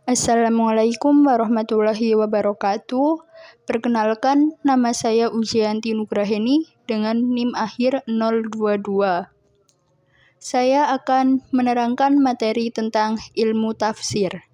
Assalamualaikum warahmatullahi wabarakatuh. Perkenalkan, nama saya Ujianti Nugraheni dengan NIM akhir 022. Saya akan menerangkan materi tentang ilmu tafsir.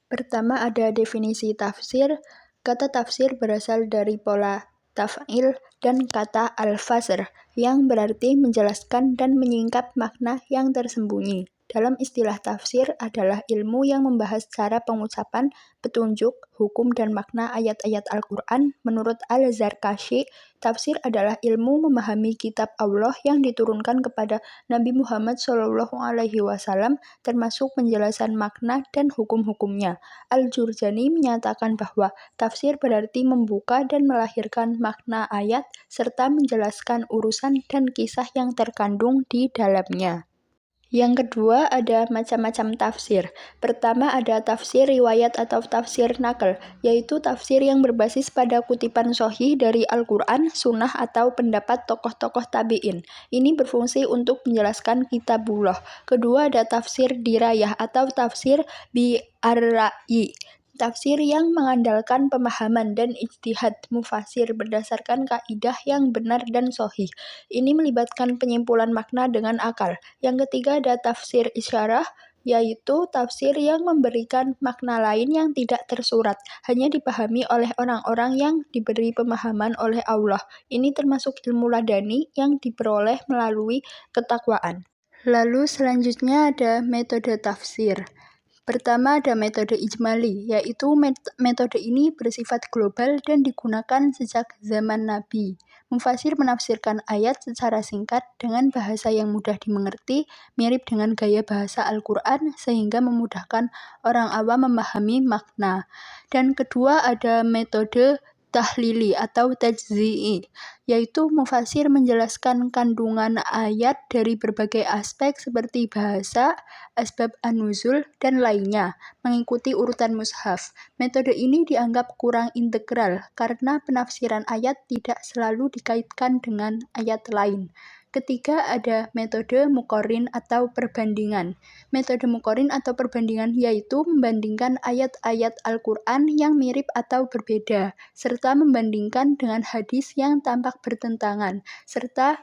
Pertama ada definisi tafsir. Kata tafsir berasal dari pola taf'il dan kata al-fasr yang berarti menjelaskan dan menyingkap makna yang tersembunyi. Dalam istilah tafsir adalah ilmu yang membahas cara pengucapan, petunjuk, hukum, dan makna ayat-ayat Al-Quran. Menurut Al-Zarkashi, tafsir adalah ilmu memahami kitab Allah yang diturunkan kepada Nabi Muhammad SAW, termasuk penjelasan makna dan hukum-hukumnya. Al-Jurjani menyatakan bahwa tafsir berarti membuka dan melahirkan makna ayat, serta menjelaskan urusan dan kisah yang terkandung di dalamnya. Yang kedua, ada macam-macam tafsir. Pertama, ada tafsir riwayat atau tafsir naql, yaitu tafsir yang berbasis pada kutipan sahih dari Al-Quran, sunnah, atau pendapat tokoh-tokoh tabi'in. Ini berfungsi untuk menjelaskan kitabullah. Kedua, ada tafsir dirayah atau tafsir bi-ar-ra'yi. Tafsir yang mengandalkan pemahaman dan ijtihad mufasir berdasarkan kaidah yang benar dan sahih. Ini melibatkan penyimpulan makna dengan akal. Yang ketiga ada tafsir isyarah, yaitu tafsir yang memberikan makna lain yang tidak tersurat, hanya dipahami oleh orang-orang yang diberi pemahaman oleh Allah. Ini termasuk ilmu ladani yang diperoleh melalui ketakwaan. Lalu selanjutnya ada metode tafsir. Pertama ada metode ijmali, yaitu metode ini bersifat global dan digunakan sejak zaman Nabi. Mufasir menafsirkan ayat secara singkat dengan bahasa yang mudah dimengerti, mirip dengan gaya bahasa Al-Quran, sehingga memudahkan orang awam memahami makna. Dan kedua ada metode tahlili atau tajzi'i, yaitu mufasir menjelaskan kandungan ayat dari berbagai aspek seperti bahasa, asbab an-nuzul, dan lainnya, mengikuti urutan mushaf. Metode ini dianggap kurang integral karena penafsiran ayat tidak selalu dikaitkan dengan ayat lain. Ketiga ada metode muqarrin atau perbandingan. Metode muqarrin atau perbandingan yaitu membandingkan ayat-ayat Al-Quran yang mirip atau berbeda, serta membandingkan dengan hadis yang tampak bertentangan, serta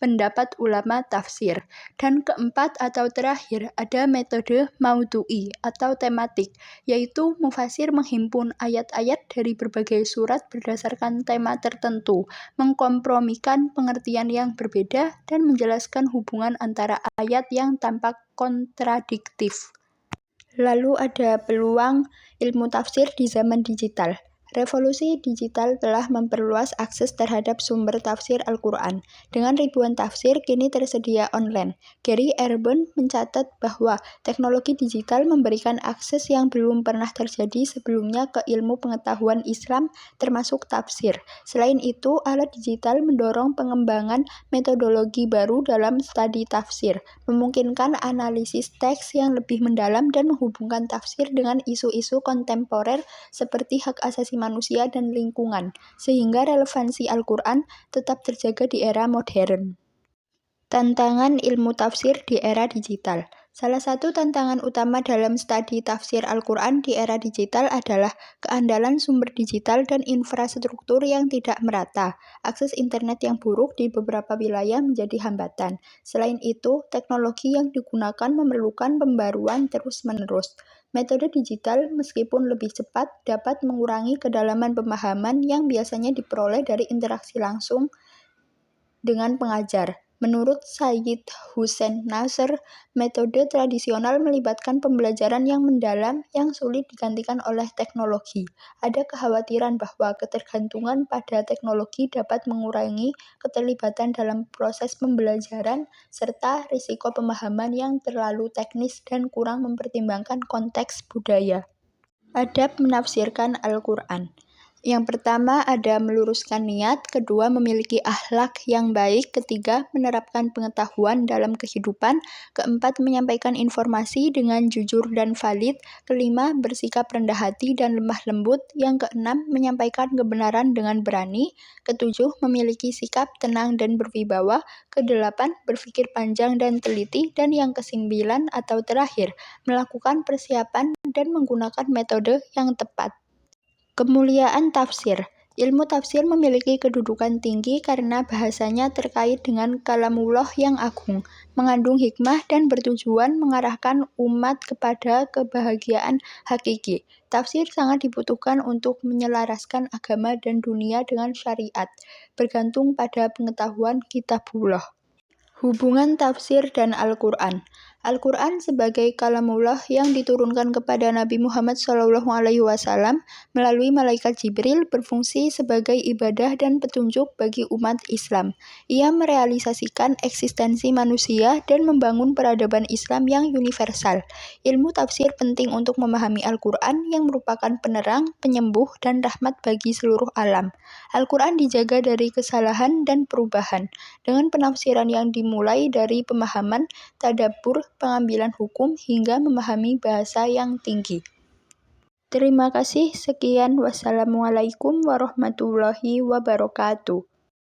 pendapat ulama tafsir. Dan keempat atau terakhir ada metode maudhu'i atau tematik, yaitu mufasir menghimpun ayat-ayat dari berbagai surat berdasarkan tema tertentu, mengkompromikan pengertian yang berbeda, dan menjelaskan hubungan antara ayat yang tampak kontradiktif. Lalu ada peluang ilmu tafsir di zaman digital. Revolusi digital telah memperluas akses terhadap sumber tafsir Al-Quran. Dengan ribuan tafsir kini tersedia online. Gary Airborne mencatat bahwa teknologi digital memberikan akses yang belum pernah terjadi sebelumnya ke ilmu pengetahuan Islam, termasuk tafsir. Selain itu, alat digital mendorong pengembangan metodologi baru dalam studi tafsir, memungkinkan analisis teks yang lebih mendalam dan menghubungkan tafsir dengan isu-isu kontemporer seperti hak asasi manusia dan lingkungan, sehingga relevansi Al-Quran tetap terjaga di era modern. Tantangan ilmu tafsir di era digital. Salah satu tantangan utama dalam studi tafsir Al-Quran di era digital adalah keandalan sumber digital dan infrastruktur yang tidak merata. Akses internet yang buruk di beberapa wilayah menjadi hambatan. Selain itu, teknologi yang digunakan memerlukan pembaruan terus-menerus. Metode digital, meskipun lebih cepat, dapat mengurangi kedalaman pemahaman yang biasanya diperoleh dari interaksi langsung dengan pengajar. Menurut Sayyid Hussein Nasr, metode tradisional melibatkan pembelajaran yang mendalam yang sulit digantikan oleh teknologi. Ada kekhawatiran bahwa ketergantungan pada teknologi dapat mengurangi keterlibatan dalam proses pembelajaran, serta risiko pemahaman yang terlalu teknis dan kurang mempertimbangkan konteks budaya. Adab menafsirkan Al-Quran. Yang pertama ada meluruskan niat, kedua memiliki akhlak yang baik, ketiga menerapkan pengetahuan dalam kehidupan, keempat menyampaikan informasi dengan jujur dan valid, kelima bersikap rendah hati dan lemah lembut, yang keenam menyampaikan kebenaran dengan berani, ketujuh memiliki sikap tenang dan berwibawa, kedelapan berpikir panjang dan teliti, dan yang kesembilan atau terakhir melakukan persiapan dan menggunakan metode yang tepat. Kemuliaan tafsir. Ilmu tafsir memiliki kedudukan tinggi karena bahasanya terkait dengan kalamullah yang agung, mengandung hikmah dan bertujuan mengarahkan umat kepada kebahagiaan hakiki. Tafsir sangat dibutuhkan untuk menyelaraskan agama dan dunia dengan syariat, bergantung pada pengetahuan kitabullah. Hubungan tafsir dan Al-Quran. Al-Quran sebagai kalamullah yang diturunkan kepada Nabi Muhammad SAW melalui malaikat Jibril berfungsi sebagai ibadah dan petunjuk bagi umat Islam. Ia merealisasikan eksistensi manusia dan membangun peradaban Islam yang universal. Ilmu tafsir penting untuk memahami Al-Quran yang merupakan penerang, penyembuh, dan rahmat bagi seluruh alam. Al-Quran dijaga dari kesalahan dan perubahan, dengan penafsiran yang dimulai dari pemahaman, tadabbur, pengambilan hukum, hingga memahami bahasa yang tinggi. Terima kasih, sekian. Wassalamualaikum warahmatullahi wabarakatuh.